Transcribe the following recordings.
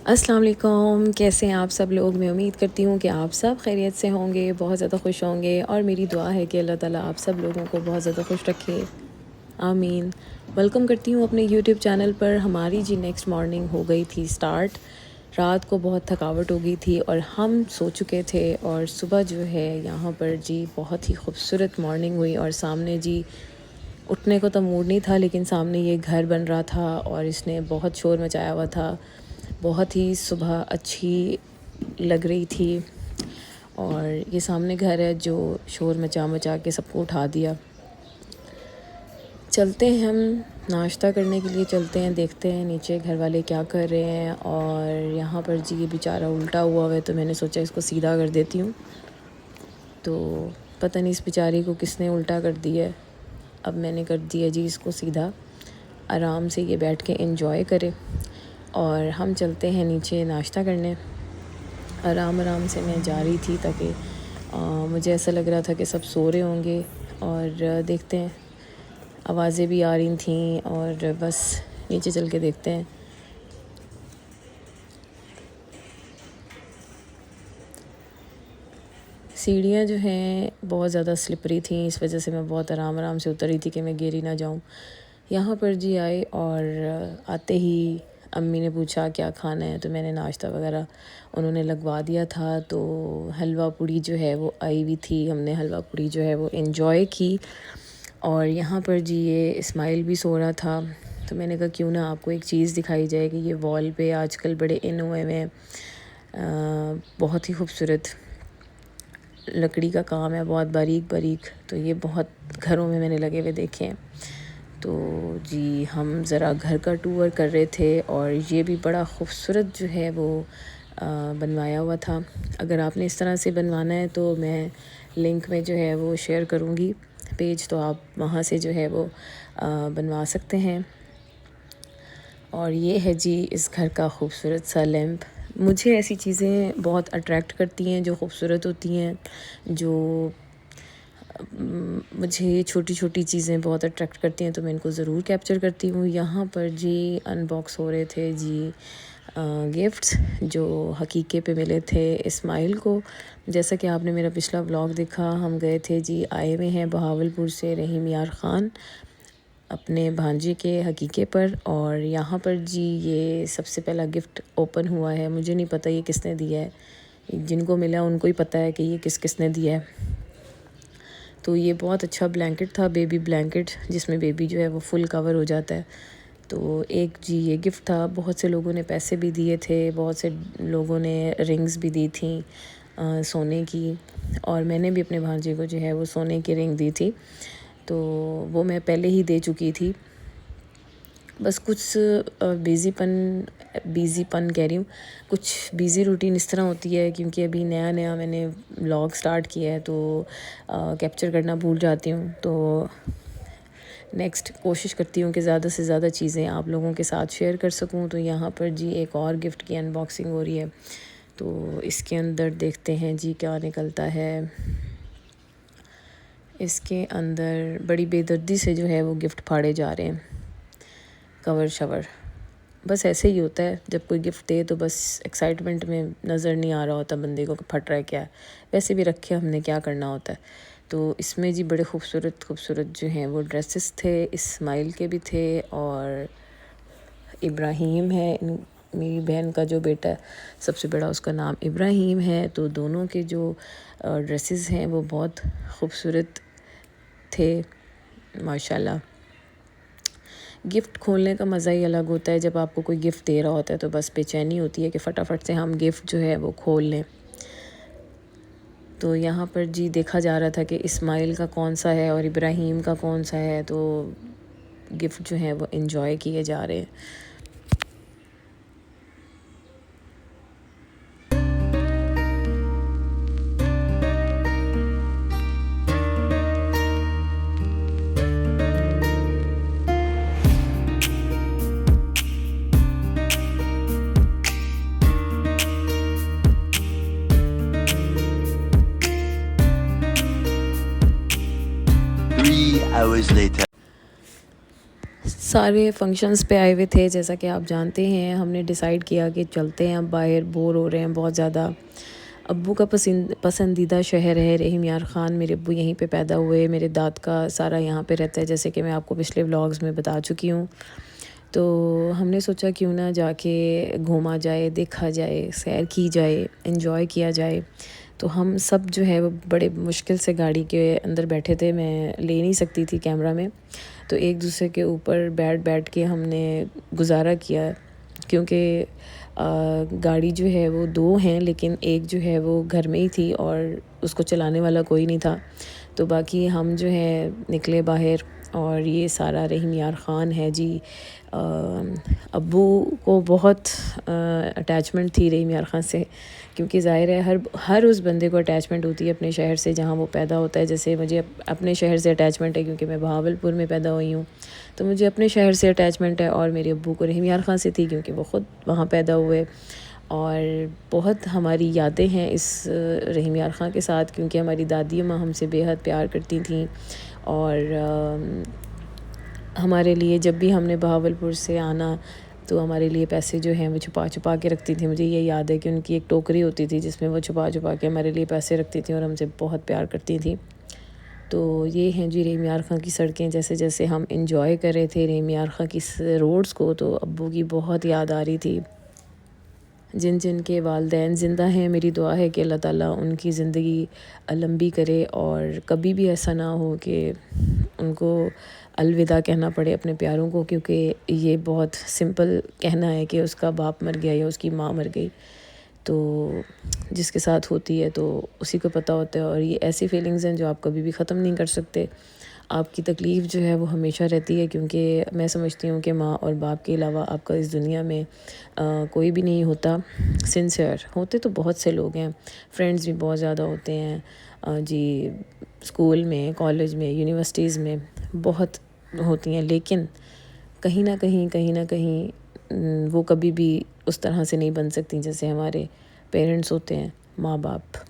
अस्सलाम वालेकुम, कैसे हैं आप सब लोग। मैं उम्मीद करती हूँ कि आप सब खैरियत से होंगे, बहुत ज़्यादा खुश होंगे और मेरी दुआ है कि अल्लाह ताला आप सब लोगों को बहुत ज़्यादा खुश रखे, आमीन। वेलकम करती हूँ अपने यूट्यूब चैनल पर। हमारी जी नेक्स्ट मॉर्निंग हो गई थी स्टार्ट। रात को बहुत थकावट हो गई थी और हम सो चुके थे और सुबह जो है यहाँ पर जी बहुत ही खूबसूरत मॉर्निंग हुई और सामने जी उठने को तो मूड नहीं था, लेकिन सामने ये घर बन रहा था और इसने बहुत शोर मचाया हुआ था। बहुत ही सुबह अच्छी लग रही थी और ये सामने घर है जो शोर मचा मचा के सबको उठा दिया। चलते हैं, हम नाश्ता करने के लिए चलते हैं, देखते हैं नीचे घर वाले क्या कर रहे हैं। और यहाँ पर जी ये बेचारा उल्टा हुआ है तो मैंने सोचा इसको सीधा कर देती हूँ। तो पता नहीं इस बेचारी को किसने उल्टा कर दिया है। अब मैंने कर दिया जी इसको सीधा। आराम से ये बैठ के एंजॉय करे और हम चलते हैं नीचे नाश्ता करने। आराम आराम से मैं जा रही थी ताकि मुझे ऐसा लग रहा था कि सब सो रहे होंगे। और देखते हैं, आवाज़ें भी आ रही थीं और बस नीचे चल के देखते हैं। सीढ़ियाँ जो हैं बहुत ज़्यादा स्लिपरी थी, इस वजह से मैं बहुत आराम आराम से उतर रही थी कि मैं गिरी ना जाऊँ। यहाँ पर जी आए और आते ही अम्मी ने पूछा क्या खाना है, तो मैंने नाश्ता वगैरह उन्होंने लगवा दिया था। तो हलवा पूड़ी जो है वो आई हुई थी, हमने हलवा पूड़ी जो है वो एंजॉय की। और यहाँ पर जी ये इस्माइल भी सो रहा था, तो मैंने कहा क्यों ना आपको एक चीज़ दिखाई जाए कि ये वॉल पे आजकल बड़े इन हुए हैं, बहुत ही खूबसूरत लकड़ी का काम है, बहुत बारीक बारीक। तो ये बहुत घरों में मैंने लगे हुए देखे हैं। तो जी हम ज़रा घर का टूर कर रहे थे और ये भी बड़ा खूबसूरत जो है वो बनवाया हुआ था। अगर आपने इस तरह से बनवाना है तो मैं लिंक में जो है वो शेयर करूँगी पेज, तो आप वहाँ से जो है वो बनवा सकते हैं। और ये है जी इस घर का खूबसूरत सा लैंप। मुझे ऐसी चीज़ें बहुत अट्रैक्ट करती हैं जो खूबसूरत होती हैं, जो मुझे छोटी छोटी चीज़ें बहुत अट्रैक्ट करती हैं, तो मैं इनको ज़रूर कैप्चर करती हूँ। यहाँ पर जी अनबॉक्स हो रहे थे जी गिफ्ट्स जो हकीके पे मिले थे इस्माइल को। जैसा कि आपने मेरा पिछला व्लॉग देखा, हम गए थे जी, आए हुए हैं बहावलपुर से रहीम यार ख़ान अपने भांजे के हकीके पर। और यहाँ पर जी ये सबसे पहला गिफ्ट ओपन हुआ है। मुझे नहीं पता ये किसने दिया है, जिनको मिला उनको ही पता है कि ये किसने दिया है। तो ये बहुत अच्छा ब्लैंकेट था, बेबी ब्लैंकेट, जिसमें बेबी जो है वो फुल कवर हो जाता है। तो एक जी ये गिफ्ट था। बहुत से लोगों ने पैसे भी दिए थे, बहुत से लोगों ने रिंग्स भी दी थी सोने की, और मैंने भी अपने भांजे को जो है वो सोने की रिंग दी थी, तो वो मैं पहले ही दे चुकी थी। बस कुछ बिज़ीपन कह रही हूँ, कुछ बिज़ी रूटीन इस तरह होती है क्योंकि अभी नया नया मैंने व्लॉग स्टार्ट किया है, तो कैप्चर करना भूल जाती हूँ। तो नेक्स्ट कोशिश करती हूँ कि ज़्यादा से ज़्यादा चीज़ें आप लोगों के साथ शेयर कर सकूँ। तो यहाँ पर जी एक और गिफ्ट की अनबॉक्सिंग हो रही है, तो इसके अंदर देखते हैं जी क्या निकलता है। इसके अंदर बड़ी बेदर्दी से जो है वो गिफ्ट फाड़े जा रहे हैं, कवर शवर। बस ऐसे ही होता है, जब कोई गिफ्ट दे तो बस एक्साइटमेंट में नज़र नहीं आ रहा होता बंदे को फट रहा है क्या है, वैसे भी रखे हमने क्या करना होता है। तो इसमें जी बड़े खूबसूरत खूबसूरत जो हैं वो ड्रेसेस थे, इस्माइल के भी थे और इब्राहीम है, मेरी बहन का जो बेटा है सबसे बड़ा, उसका नाम इब्राहीम है। तो दोनों के जो ड्रेसेस हैं वो बहुत खूबसूरत थे माशाल्लाह। गिफ्ट खोलने का मज़ा ही अलग होता है। जब आपको कोई गिफ्ट दे रहा होता है तो बस बेचैनी होती है कि फटाफट से हम गिफ्ट जो है वो खोल लें। तो यहाँ पर जी देखा जा रहा था कि इस्माइल का कौन सा है और इब्राहीम का कौन सा है, तो गिफ्ट जो है वो एंजॉय किए जा रहे हैं। Hours later. सारे फंक्शंस पे आए हुए थे। जैसा कि आप जानते हैं, हमने डिसाइड किया कि चलते हैं, अब बाहर बोर हो रहे हैं बहुत ज़्यादा। अब्बू का पसंदीदा शहर है रहीम यार ख़ान। मेरे अब्बू यहीं पे पैदा हुए, मेरे दाद का सारा यहाँ पे रहता है, जैसे कि मैं आपको पिछले व्लॉग्स में बता चुकी हूँ। तो हमने सोचा क्यों ना जाके घूमा जाए, देखा जाए, सैर की जाए, एंजॉय किया जाए। तो हम सब जो है वो बड़े मुश्किल से गाड़ी के अंदर बैठे थे, मैं ले नहीं सकती थी कैमरा में। तो एक दूसरे के ऊपर बैठ बैठ के हमने गुजारा किया, क्योंकि गाड़ी जो है वो 2 हैं, लेकिन एक जो है वो घर में ही थी और उसको चलाने वाला कोई नहीं था। तो बाकी हम जो है निकले बाहर। और ये सारा रहीम यार ख़ान है जी। अब्बू को बहुत अटैचमेंट थी रहीम यार ख़ान से, क्योंकि ज़ाहिर है हर उस बंदे को अटैचमेंट होती है अपने शहर से जहाँ वो पैदा होता है। जैसे मुझे अपने शहर से अटैचमेंट है, क्योंकि मैं बहावलपुर में पैदा हुई हूँ, तो मुझे अपने शहर से अटैचमेंट है। और मेरे अब्बू को रहीम यार ख़ान से थी, क्योंकि वो ख़ुद वहाँ पैदा हुए। और बहुत हमारी यादें हैं इस रहीम यार ख़ान के साथ, क्योंकि हमारी दादी अम्मा हमसे बेहद प्यार करती थीं। और हमारे लिए जब भी हमने बहावलपुर से आना, तो हमारे लिए पैसे जो हैं वो छुपा छुपा के रखती थी। मुझे ये याद है कि उनकी एक टोकरी होती थी जिसमें वो छुपा छुपा के हमारे लिए पैसे रखती थी और हमसे बहुत प्यार करती थी। तो ये हैं जी रहीम यार ख़ान की सड़कें। जैसे जैसे हम इंजॉय कर रहे थे रहीम यार ख़ान की रोड्स को, तो अब्बू की बहुत याद आ रही थी। जिन जिन के वालिदैन ज़िंदा हैं, मेरी दुआ है कि अल्लाह ताला उनकी ज़िंदगी लंबी करे, और कभी भी ऐसा ना हो कि उनको अलविदा कहना पड़े अपने प्यारों को, क्योंकि ये बहुत सिंपल कहना है कि उसका बाप मर गया या उसकी माँ मर गई। तो जिसके साथ होती है तो उसी को पता होता है, और ये ऐसी फीलिंग्स हैं जो आप कभी भी ख़त्म नहीं कर सकते। आपकी तकलीफ़ जो है वो हमेशा रहती है, क्योंकि मैं समझती हूँ कि माँ और बाप के अलावा आपका इस दुनिया में कोई भी नहीं होता। सिंसियर होते तो बहुत से लोग हैं, फ्रेंड्स भी बहुत ज़्यादा होते हैं जी, स्कूल में, कॉलेज में, यूनिवर्सिटीज़ में बहुत होती हैं, लेकिन कहीं ना कहीं वो कभी भी उस तरह से नहीं बन सकती जैसे हमारे पेरेंट्स होते हैं, माँ बाप।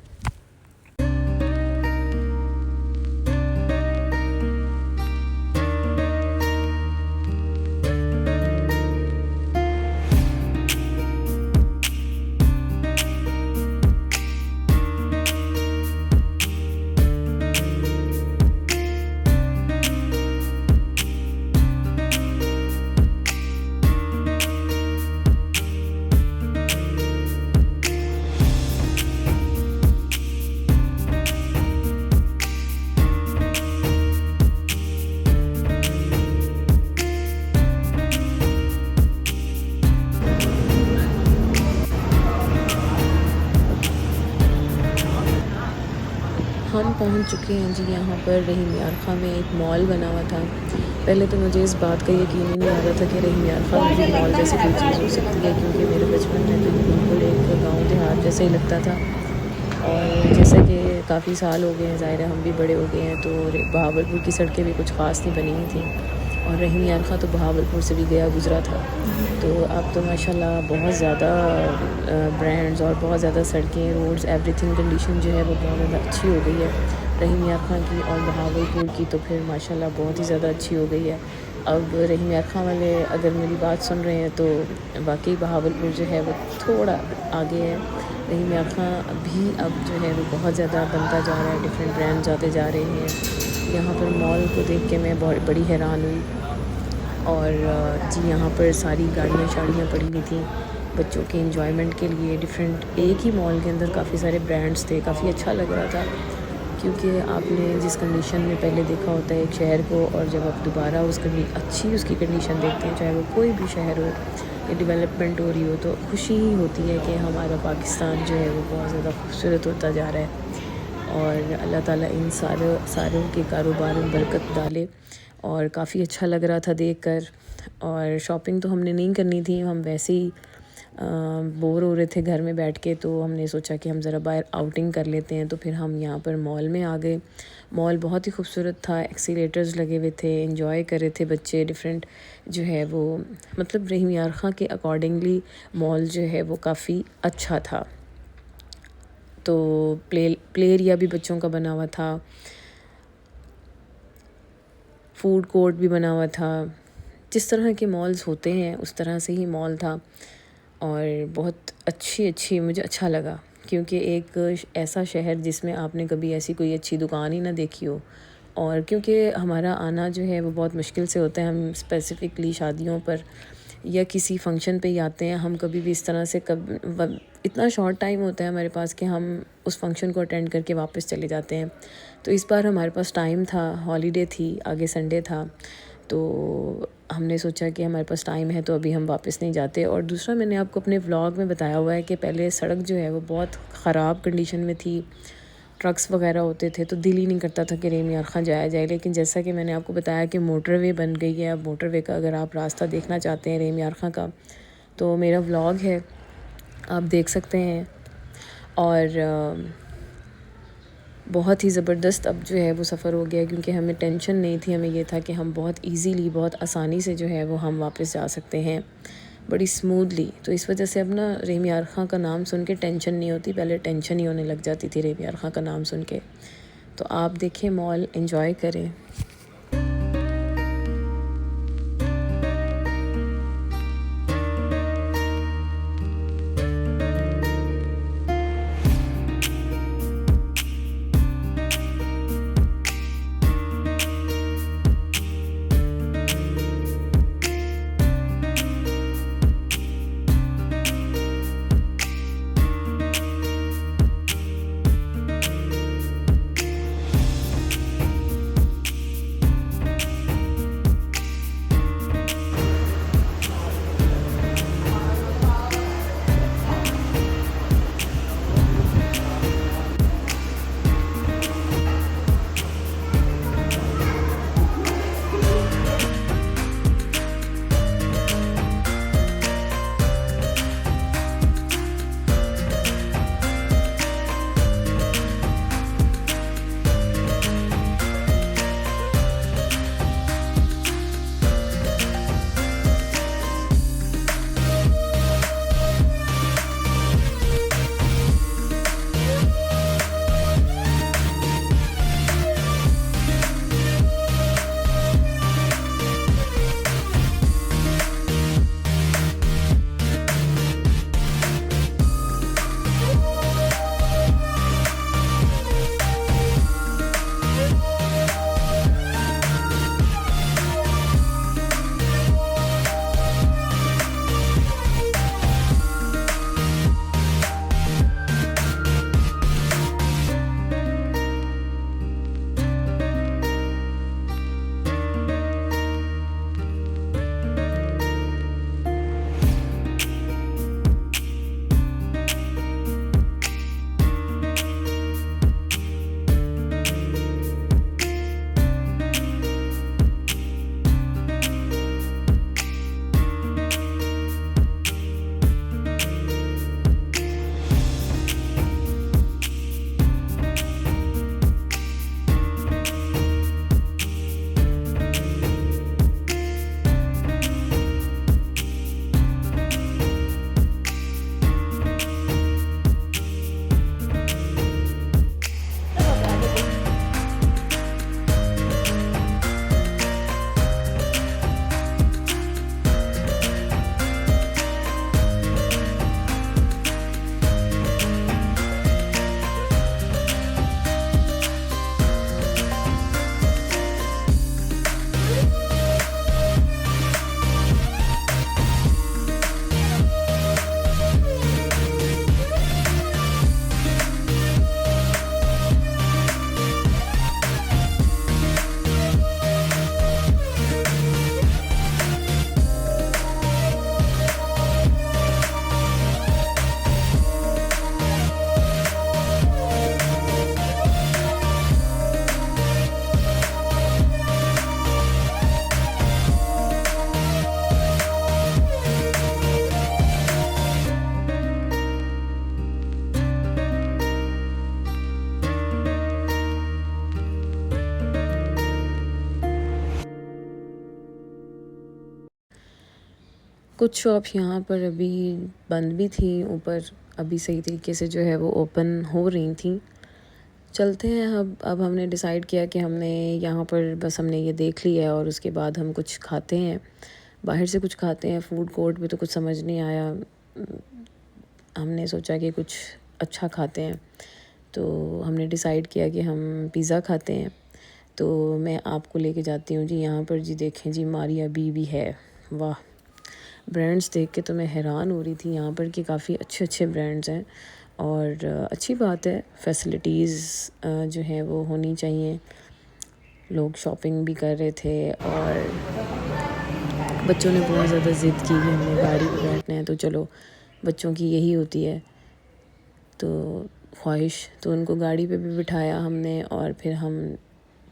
हम पहुंच चुके हैं जी यहाँ पर रहीम यार ख़ान में एक मॉल बना हुआ था। पहले तो मुझे इस बात का यकीन ही नहीं आ रहा था कि रहीम यार ख़ान में मॉल जैसी कोई चीज़ हो सकती है, क्योंकि मेरे बचपन में तो ये बिल्कुल एक गांव देहात जैसा ही लगता था। और जैसे कि काफ़ी साल हो गए हैं, ज़ाहिर है हम भी बड़े हो गए हैं, तो बहावलपुर की सड़कें भी कुछ ख़ास नहीं बनी हुई थी। और रहीम यार ख़ान तो बहावलपुर से भी गया गुज़रा था। तो अब तो माशाल्लाह बहुत ज़्यादा ब्रांड्स और बहुत ज़्यादा सड़कें, रोड्स, एवरीथिंग कंडीशन जो है वो बहुत ज़्यादा अच्छी हो गई है रहीम यार ख़ान की। और बहावलपुर की तो फिर माशाल्लाह बहुत ही ज़्यादा अच्छी हो गई है। अब रहीम यार ख़ान वाले अगर मेरी बात सुन रहे हैं, तो वाकई बहावलपुर जो है वो थोड़ा आगे है। रहीम यार ख़ान भी अब जो है वो बहुत ज़्यादा बनता जा रहा है, डिफरेंट ब्रांड्स आते जा रहे हैं। यहाँ पर मॉल को देख के मैं बहुत बड़ी हैरान हुई। और जी यहाँ पर सारी गाड़ियाँ शाड़ियाँ पड़ी हुई थी बच्चों के एंजॉयमेंट के लिए। डिफरेंट एक ही मॉल के अंदर काफ़ी सारे ब्रांड्स थे, काफ़ी अच्छा लग रहा था, क्योंकि आपने जिस कंडीशन में पहले देखा होता है एक शहर को, और जब आप दोबारा अच्छी उसकी कंडीशन देखते हैं, चाहे वो कोई भी शहर हो या डेवलपमेंट हो रही हो, तो खुशी ही होती है कि हमारा पाकिस्तान जो है वो बहुत ज़्यादा खूबसूरत होता जा रहा है। और अल्लाह ताला इन सारों के कारोबार में बरकत डाले। और काफ़ी अच्छा लग रहा था देखकर। और शॉपिंग तो हमने नहीं करनी थी, हम वैसे ही बोर हो रहे थे घर में बैठ के, तो हमने सोचा कि हम ज़रा बाहर आउटिंग कर लेते हैं। तो फिर हम यहाँ पर मॉल में आ गए। मॉल बहुत ही खूबसूरत था, एक्सीलेटर्स लगे हुए थे, एंजॉय कर रहे थे बच्चे। डिफरेंट जो है वो मतलब रहीम यार ख़ान के अकॉर्डिंगली मॉल जो है वो काफ़ी अच्छा था। तो प्ले एरिया भी बच्चों का बना हुआ था, फूड कोर्ट भी बना हुआ था। जिस तरह के मॉल्स होते हैं उस तरह से ही मॉल था। और बहुत अच्छी मुझे अच्छा लगा, क्योंकि एक ऐसा शहर जिसमें आपने कभी ऐसी कोई अच्छी दुकान ही ना देखी हो। और क्योंकि हमारा आना जो है वो बहुत मुश्किल से होता है, हम स्पेसिफ़िकली शादियों पर या किसी फ़ंक्शन पे ही आते हैं। हम कभी भी इस तरह से इतना शॉर्ट टाइम होता है हमारे पास कि हम उस फ़ंक्शन को अटेंड करके वापस चले जाते हैं। तो इस बार हमारे पास टाइम था, हॉलिडे थी, आगे संडे था, तो हमने सोचा कि हमारे पास टाइम है तो अभी हम वापस नहीं जाते। और दूसरा, मैंने आपको अपने व्लॉग में बताया हुआ है कि पहले सड़क जो है वो बहुत ख़राब कंडीशन में थी, ट्रक्स वगैरह होते थे, तो दिल ही नहीं करता था कि रेम यार खां जाया जाए। लेकिन जैसा कि मैंने आपको बताया कि मोटरवे बन गई है। अब मोटरवे का अगर आप रास्ता देखना चाहते हैं रेम यार खां का, तो मेरा व्लॉग है, आप देख सकते हैं। और बहुत ही ज़बरदस्त अब जो है वो सफ़र हो गया, क्योंकि हमें टेंशन नहीं थी। हमें ये था कि हम बहुत इजीली, बहुत आसानी से जो है वो हम वापस जा सकते हैं, बड़ी स्मूथली। तो इस वजह से अब ना रेम यार खां का नाम सुन के टेंशन नहीं होती, पहले टेंशन ही होने लग जाती थी रेम यार खां का नाम सुन के। तो आप देखें मॉल, एंजॉय करें। कुछ शॉप यहाँ पर अभी बंद भी थी, ऊपर अभी सही तरीके से जो है वो ओपन हो रही थी। चलते हैं अब हमने डिसाइड किया कि हमने यहाँ पर बस हमने ये देख लिया है और उसके बाद हम कुछ खाते हैं। बाहर से कुछ खाते हैं फ़ूड कोर्ट में, तो कुछ समझ नहीं आया। हमने सोचा कि कुछ अच्छा खाते हैं, तो हमने डिसाइड किया कि हम पिज़्ज़ा खाते हैं। तो मैं आपको लेके जाती हूँ जी यहाँ पर। जी देखें जी, मारिया बीवी है, वाह! ब्रांड्स देख के तो मैं हैरान हो रही थी यहाँ पर कि काफ़ी अच्छे अच्छे ब्रांड्स हैं। और अच्छी बात है, फैसिलिटीज़ जो हैं वो होनी चाहिए। लोग शॉपिंग भी कर रहे थे और बच्चों ने बहुत ज़्यादा ज़िद की कि हमने गाड़ी पे बैठना है, तो चलो, बच्चों की यही होती है तो ख्वाहिश, तो उनको गाड़ी पे भी बिठाया हमने। और फिर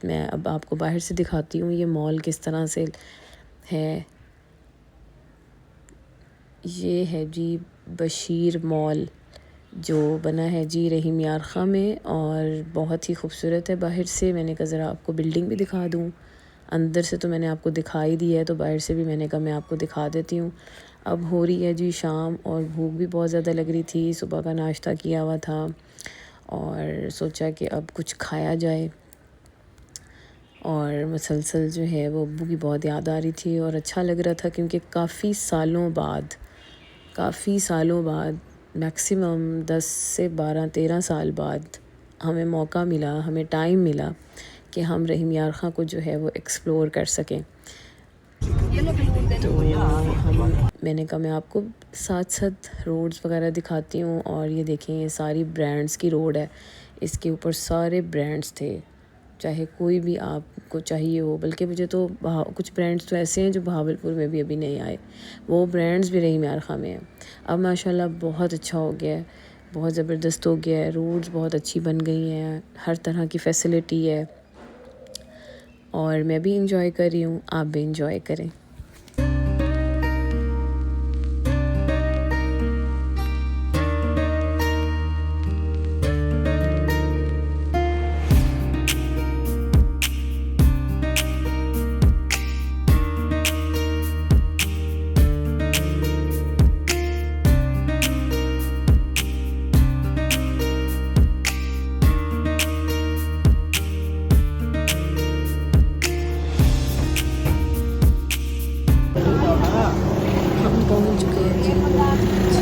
मैं अब आपको बाहर से दिखाती हूँ ये मॉल किस तरह से है। ये है जी बशीर मॉल, जो बना है जी रहीम यार ख़ां में, और बहुत ही खूबसूरत है। बाहर से मैंने कहा ज़रा आपको बिल्डिंग भी दिखा दूँ, अंदर से तो मैंने आपको दिखाई दी है, तो बाहर से भी मैंने कहा मैं आपको दिखा देती हूँ। अब हो रही है जी शाम और भूख भी बहुत ज़्यादा लग रही थी, सुबह का नाश्ता किया हुआ था और सोचा कि अब कुछ खाया जाए। और मुसलसल जो है वो अब्बू की बहुत याद आ रही थी और अच्छा लग रहा था, क्योंकि काफ़ी सालों बाद मैक्सिमम 10 से 12-13 साल बाद हमें मौका मिला, हमें टाइम मिला कि हम रहीम यार ख़ां को जो है वो एक्सप्लोर कर सकें। तो मैंने कहा मैं आपको साथ साथ रोड्स वगैरह दिखाती हूँ। और ये देखें, ये सारी ब्रांड्स की रोड है, इसके ऊपर सारे ब्रांड्स थे, चाहे कोई भी आपको चाहिए हो। बल्कि मुझे तो कुछ ब्रांड्स तो ऐसे हैं जो बहावलपुर में भी अभी नहीं आए, वो ब्रांड्स भी रहीम यार ख़ां में हैं। अब माशाल्लाह बहुत अच्छा हो गया है, बहुत ज़बरदस्त हो गया है, रोड्स बहुत अच्छी बन गई हैं, हर तरह की फ़ैसिलिटी है और मैं भी इंजॉय कर रही हूँ, आप भी इंजॉय करें। पहुंच चुके हैं जी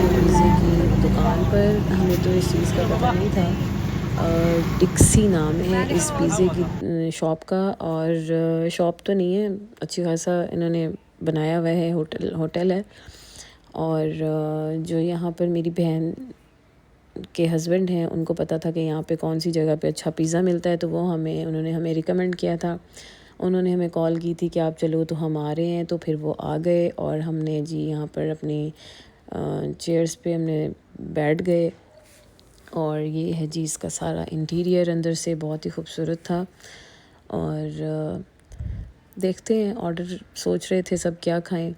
पिज़्ज़े की दुकान पर। हमें तो इस चीज़ का पता नहीं था। डिक्सी नाम है इस पिज़्ज़े की शॉप का, और शॉप तो नहीं है, अच्छी खासा इन्होंने बनाया हुआ है, होटल है। और जो यहाँ पर मेरी बहन के हस्बैंड हैं, उनको पता था कि यहाँ पे कौन सी जगह पे अच्छा पिज़्ज़ा मिलता है, तो उन्होंने हमें रिकमेंड किया था। उन्होंने हमें कॉल की थी कि आप चलो, तो हम आ रहे हैं। तो फिर वो आ गए और हमने जी यहाँ पर अपनी चेयर्स पे हमने बैठ गए। और ये है जी इसका सारा इंटीरियर, अंदर से बहुत ही खूबसूरत था। और देखते हैं, ऑर्डर सोच रहे थे सब क्या खाएं,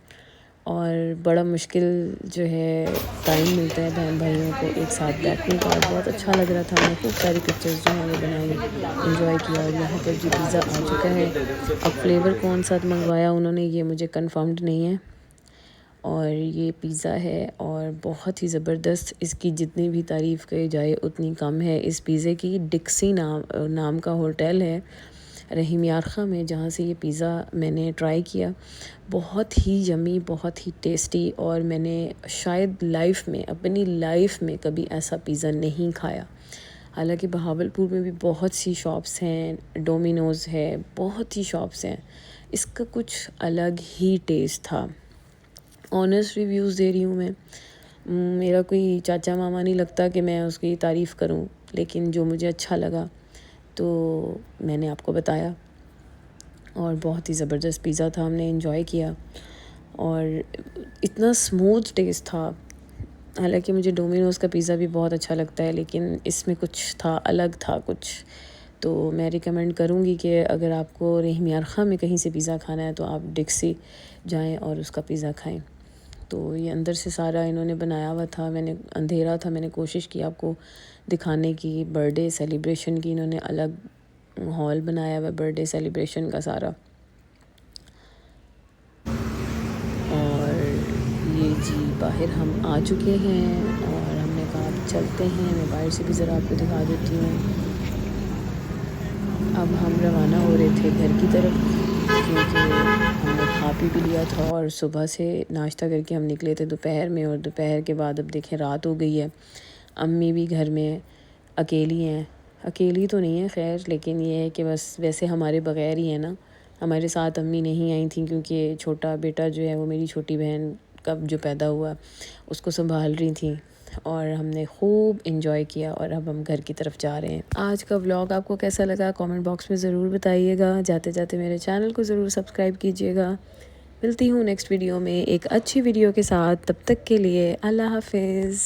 और बड़ा मुश्किल जो है टाइम मिलता है बहन भाइयों को एक साथ बैठने का। बहुत अच्छा लग रहा था, मैंने खूब सारी पिक्चर्स जो हैं वो बनाई, एंजॉय किया। और यहाँ पर जो पिज़्ज़ा आ चुका है, अब फ्लेवर कौन सा मंगवाया उन्होंने ये मुझे कंफर्म्ड नहीं है। और ये पिज़्ज़ा है और बहुत ही ज़बरदस्त, इसकी जितनी भी तारीफ़ की जाए उतनी कम है। इस पिज़्ज़े की डिक्सी नाम का होटल है रहीम यार ख़ां में, जहाँ से ये पिज़्ज़ा मैंने ट्राई किया। बहुत ही यमी, बहुत ही टेस्टी, और मैंने शायद अपनी लाइफ में कभी ऐसा पिज़्ज़ा नहीं खाया। हालांकि बहावलपुर में भी बहुत सी शॉप्स हैं, डोमिनोज़ है, बहुत ही शॉप्स हैं, इसका कुछ अलग ही टेस्ट था। ऑनेस्ट रिव्यूज़ दे रही हूँ मैं, मेरा कोई चाचा मामा नहीं लगता कि मैं उसकी तारीफ़ करूँ, लेकिन जो मुझे अच्छा लगा तो मैंने आपको बताया। और बहुत ही ज़बरदस्त पिज़्ज़ा था, हमने एंजॉय किया और इतना स्मूथ टेस्ट था। हालांकि मुझे डोमिनोज़ का पिज़्ज़ा भी बहुत अच्छा लगता है, लेकिन इसमें कुछ था, अलग था कुछ। तो मैं रिकमेंड करूँगी कि अगर आपको रहीम यार ख़ां में कहीं से पिज़्ज़ा खाना है तो आप डिक्सी जाएं और उसका पिज़्ज़ा खाएं। तो ये अंदर से सारा इन्होंने बनाया हुआ था, अंधेरा था, मैंने कोशिश की आपको दिखाने की। बर्थडे सेलिब्रेशन की इन्होंने अलग हॉल बनाया हुआ, बर्थडे सेलिब्रेशन का सारा। और ये जी बाहर हम आ चुके हैं और हमने कहा अब चलते हैं, मैं बाहर से भी ज़रा आपको दिखा देती हूँ। अब हम रवाना हो रहे थे घर की तरफ। क्योंकि हमने खा पी भी लिया था और सुबह से नाश्ता करके हम निकले थे दोपहर में, और दोपहर के बाद अब देखें रात हो गई है। अम्मी भी घर में अकेली हैं, अकेली तो नहीं है खैर, लेकिन ये है कि बस वैसे हमारे बग़ैर ही है ना। हमारे साथ अम्मी नहीं आई थी क्योंकि छोटा बेटा जो है वो मेरी छोटी बहन का जो पैदा हुआ उसको संभाल रही थी, और हमने खूब इंजॉय किया और अब हम घर की तरफ जा रहे हैं। आज का व्लॉग आपको कैसा लगा कमेंट बॉक्स में ज़रूर बताइएगा। जाते जाते मेरे चैनल को ज़रूर सब्सक्राइब कीजिएगा। मिलती हूँ नेक्स्ट वीडियो में एक अच्छी वीडियो के साथ, तब तक के लिए अल्लाह हाफिज़।